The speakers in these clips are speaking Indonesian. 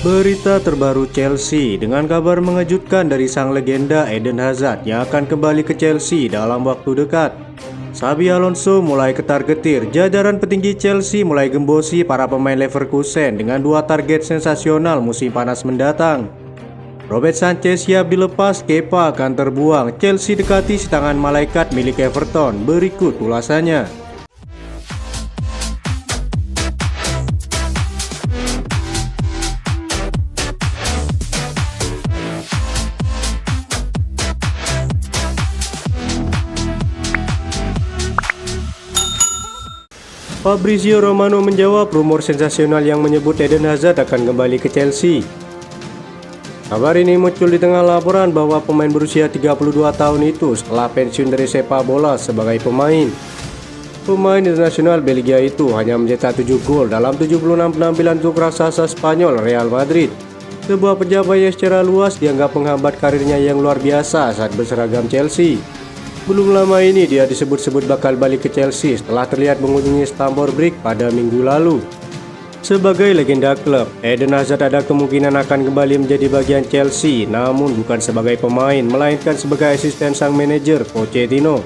Berita terbaru Chelsea dengan kabar mengejutkan dari sang legenda Eden Hazard yang akan kembali ke Chelsea dalam waktu dekat. Xabi Alonso mulai ketar-ketir, jajaran petinggi Chelsea mulai gembosi para pemain Leverkusen dengan 2 target sensasional musim panas mendatang. Robert Sanchez siap dilepas, Kepa akan terbuang, Chelsea dekati si tangan malaikat milik Everton. Berikut ulasannya. Fabrizio Romano menjawab rumor sensasional yang menyebut Eden Hazard akan kembali ke Chelsea. Kabar ini muncul di tengah laporan bahwa pemain berusia 32 tahun itu setelah pensiun dari sepak bola sebagai pemain. Pemain internasional Belgia itu hanya mencetak 7 gol dalam 76 penampilan untuk raksasa Spanyol Real Madrid. Sebuah pencapaian secara luas dianggap menghambat karirnya yang luar biasa saat berseragam Chelsea. Belum lama ini dia disebut-sebut bakal balik ke Chelsea setelah terlihat mengunjungi Stamford Bridge pada minggu lalu. Sebagai legenda klub, Eden Hazard ada kemungkinan akan kembali menjadi bagian Chelsea, namun bukan sebagai pemain, melainkan sebagai asisten sang manajer Pochettino.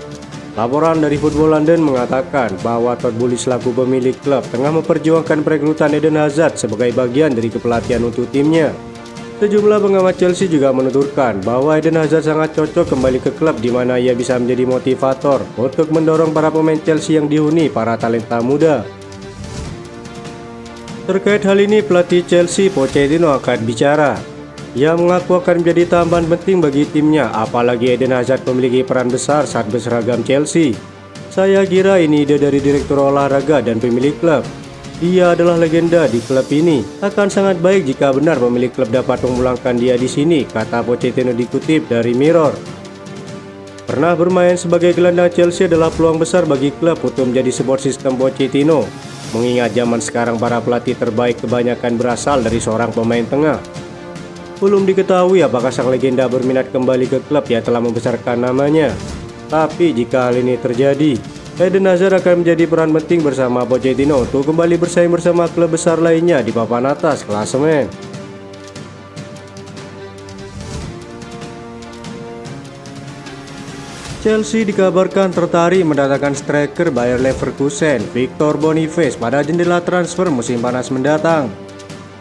Laporan dari Football London mengatakan bahwa Todd Boehly selaku pemilik klub tengah memperjuangkan perekrutan Eden Hazard sebagai bagian dari kepelatihan untuk timnya. Sejumlah pengamat Chelsea juga menuturkan bahwa Eden Hazard sangat cocok kembali ke klub di mana ia bisa menjadi motivator untuk mendorong para pemain Chelsea yang dihuni para talenta muda. Terkait hal ini, pelatih Chelsea Pochettino akan bicara. Ia mengaku akan menjadi tambahan penting bagi timnya, apalagi Eden Hazard memiliki peran besar saat berseragam Chelsea. Saya kira ini ide dari direktur olahraga dan pemilik klub. Dia adalah legenda di klub ini. Akan sangat baik jika benar pemilik klub dapat memulangkan dia di sini, kata Pochettino dikutip dari Mirror. Pernah bermain sebagai gelandang Chelsea adalah peluang besar bagi klub untuk menjadi support sistem Pochettino. Mengingat zaman sekarang para pelatih terbaik kebanyakan berasal dari seorang pemain tengah. Belum diketahui apakah sang legenda berminat kembali ke klub yang telah membesarkan namanya. Tapi jika hal ini terjadi, Eden Hazard akan menjadi peran penting bersama Pochettino untuk kembali bersaing bersama klub besar lainnya di papan atas klasemen. Chelsea dikabarkan tertarik mendatangkan striker Bayer Leverkusen, Victor Boniface pada jendela transfer musim panas mendatang.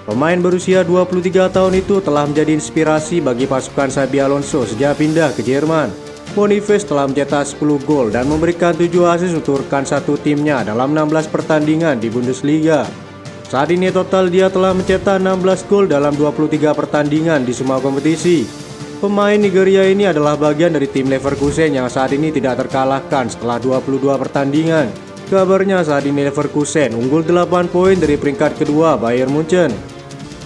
Pemain berusia 23 tahun itu telah menjadi inspirasi bagi pasukan Xabi Alonso sejak pindah ke Jerman. Boniface telah mencetak 10 gol dan memberikan 7 assist untuk rekan satu timnya dalam 16 pertandingan di Bundesliga. Saat ini total dia telah mencetak 16 gol dalam 23 pertandingan di semua kompetisi. Pemain Nigeria ini adalah bagian dari tim Leverkusen yang saat ini tidak terkalahkan setelah 22 pertandingan. Kabarnya saat ini Leverkusen unggul 8 poin dari peringkat kedua Bayern Munchen.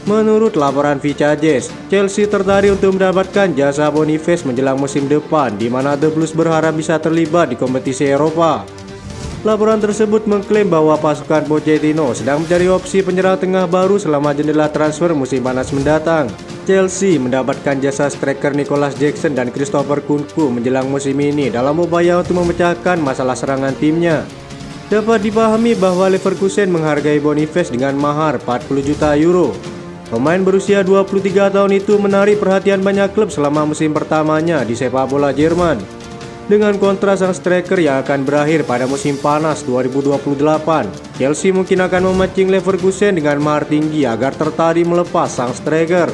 Menurut laporan Vicajes, Chelsea tertarik untuk mendapatkan jasa Boniface menjelang musim depan, di mana The Blues berharap bisa terlibat di kompetisi Eropa. Laporan tersebut mengklaim bahwa pasukan Pochettino sedang mencari opsi penyerang tengah baru selama jendela transfer musim panas mendatang. Chelsea mendapatkan jasa striker Nicholas Jackson dan Christopher Nkunku menjelang musim ini dalam upaya untuk memecahkan masalah serangan timnya. Dapat dipahami bahwa Leverkusen menghargai Boniface dengan mahar 40 juta euro. Pemain berusia 23 tahun itu menarik perhatian banyak klub selama musim pertamanya di sepak bola Jerman. Dengan kontrak sang striker yang akan berakhir pada musim panas 2028, Chelsea mungkin akan memancing Leverkusen dengan mahar tinggi agar tertarik melepas sang striker.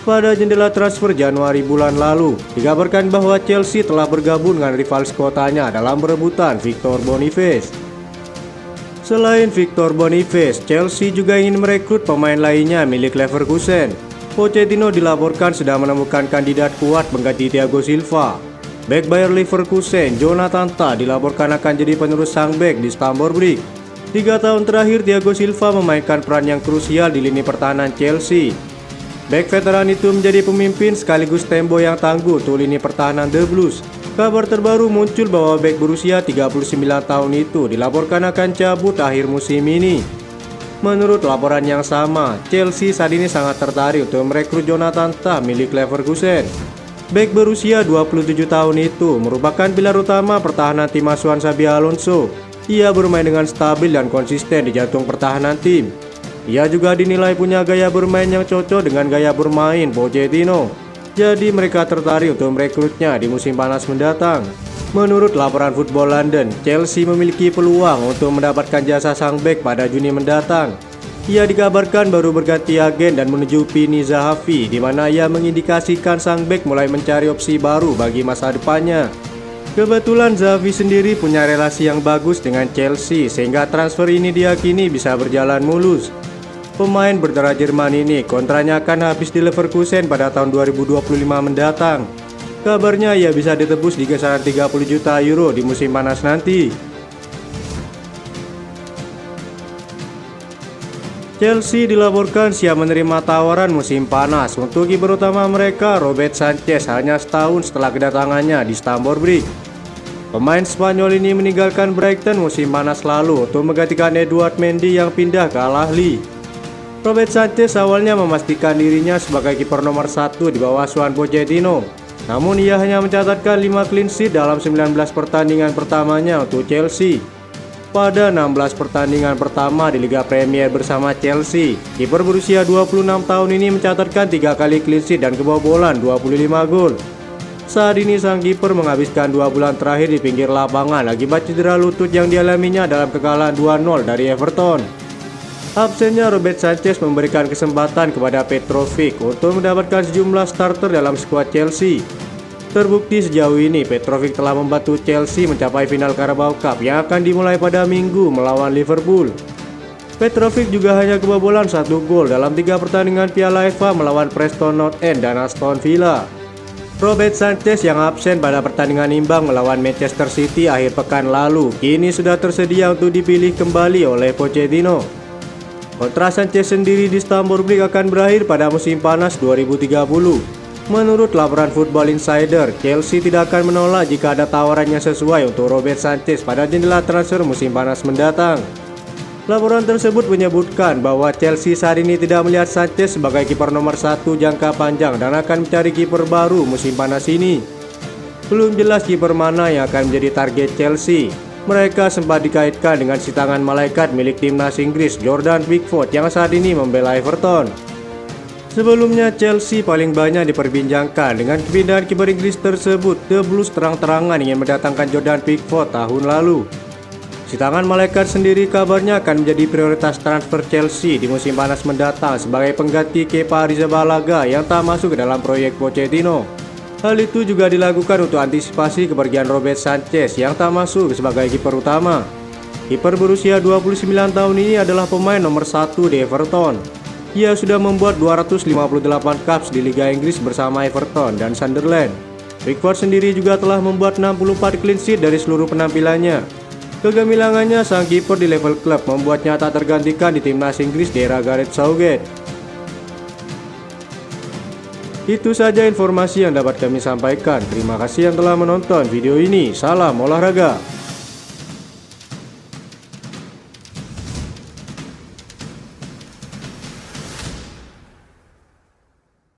Pada jendela transfer Januari bulan lalu, dikabarkan bahwa Chelsea telah bergabung dengan rival sekotanya dalam perebutan Victor Boniface. Selain Victor Boniface, Chelsea juga ingin merekrut pemain lainnya milik Leverkusen. Pochettino dilaporkan sudah menemukan kandidat kuat mengganti Thiago Silva. Bek Bayer Leverkusen, Jonathan Tah dilaporkan akan jadi penerus sang bek di Stamford Bridge. 3 tahun terakhir Thiago Silva memainkan peran yang krusial di lini pertahanan Chelsea. Bek veteran itu menjadi pemimpin sekaligus tembok yang tangguh untuk lini pertahanan The Blues. Kabar terbaru muncul bahwa bek berusia 39 tahun itu dilaporkan akan cabut akhir musim ini. Menurut laporan yang sama, Chelsea saat ini sangat tertarik untuk merekrut Jonathan Tah milik Leverkusen. Bek berusia 27 tahun itu merupakan pilar utama pertahanan tim asuhan Xabi Alonso. Ia bermain dengan stabil dan konsisten di jantung pertahanan tim. Ia juga dinilai punya gaya bermain yang cocok dengan gaya bermain Pochettino. Jadi mereka tertarik untuk merekrutnya di musim panas mendatang. Menurut laporan Football London, Chelsea memiliki peluang untuk mendapatkan jasa sang bek pada Juni mendatang. Ia dikabarkan baru berganti agen dan menuju Pini Zahavi, di mana ia mengindikasikan sang bek mulai mencari opsi baru bagi masa depannya. Kebetulan Zahavi sendiri punya relasi yang bagus dengan Chelsea, sehingga transfer ini diyakini bisa berjalan mulus. Pemain berdarah Jerman ini kontraknya akan habis di Leverkusen pada tahun 2025 mendatang. Kabarnya ia bisa ditebus di kisaran 30 juta euro di musim panas nanti. Chelsea dilaporkan siap menerima tawaran musim panas untuk kiper utama mereka Robert Sanchez hanya setahun setelah kedatangannya di Stamford Bridge. Pemain Spanyol ini meninggalkan Brighton musim panas lalu untuk menggantikan Edouard Mendy yang pindah ke Al Ahly. Robert Sanchez awalnya memastikan dirinya sebagai kiper nomor 1 di bawah asuhan Pochettino. Namun ia hanya mencatatkan 5 clean sheet dalam 19 pertandingan pertamanya untuk Chelsea. Pada 16 pertandingan pertama di Liga Premier bersama Chelsea, kiper berusia 26 tahun ini mencatatkan 3 kali clean sheet dan kebobolan 25 gol. Saat ini sang kiper menghabiskan 2 bulan terakhir di pinggir lapangan akibat cedera lutut yang dialaminya dalam kekalahan 2-0 dari Everton. Absennya Robert Sanchez memberikan kesempatan kepada Petrovic untuk mendapatkan sejumlah starter dalam skuad Chelsea. Terbukti sejauh ini Petrovic telah membantu Chelsea mencapai final Carabao Cup yang akan dimulai pada Minggu melawan Liverpool. Petrovic juga hanya kebobolan 1 gol dalam 3 pertandingan Piala FA melawan Preston North End dan Aston Villa. Robert Sanchez yang absen pada pertandingan imbang melawan Manchester City akhir pekan lalu kini sudah tersedia untuk dipilih kembali oleh Pochettino. Kontrak Sanchez sendiri di Stamford Bridge akan berakhir pada musim panas 2030. Menurut laporan Football Insider, Chelsea tidak akan menolak jika ada tawaran yang sesuai untuk Robert Sanchez pada jendela transfer musim panas mendatang. Laporan tersebut menyebutkan bahwa Chelsea saat ini tidak melihat Sanchez sebagai kiper nomor 1 jangka panjang dan akan mencari kiper baru musim panas ini. Belum jelas kiper mana yang akan menjadi target Chelsea. Mereka sempat dikaitkan dengan si tangan malaikat milik timnas Inggris Jordan Pickford yang saat ini membela Everton. Sebelumnya Chelsea paling banyak diperbincangkan dengan kepindahan kiper Inggris tersebut. The Blues terang-terangan ingin mendatangkan Jordan Pickford tahun lalu. Si tangan malaikat sendiri kabarnya akan menjadi prioritas transfer Chelsea di musim panas mendatang sebagai pengganti Kepa Arrizabalaga yang tak masuk ke dalam proyek Pochettino. Hal itu juga dilakukan untuk antisipasi kepergian Robert Sanchez yang tak masuk sebagai kiper utama. Kiper berusia 29 tahun ini adalah pemain nomor 1 di Everton. Ia sudah membuat 258 caps di Liga Inggris bersama Everton dan Sunderland. Pickford sendiri juga telah membuat 64 clean sheet dari seluruh penampilannya. Kegemilangannya sang kiper di level klub membuatnya tak tergantikan di timnas Inggris di era Gareth Southgate. Itu saja informasi yang dapat kami sampaikan. Terima kasih yang telah menonton video ini. Salam olahraga.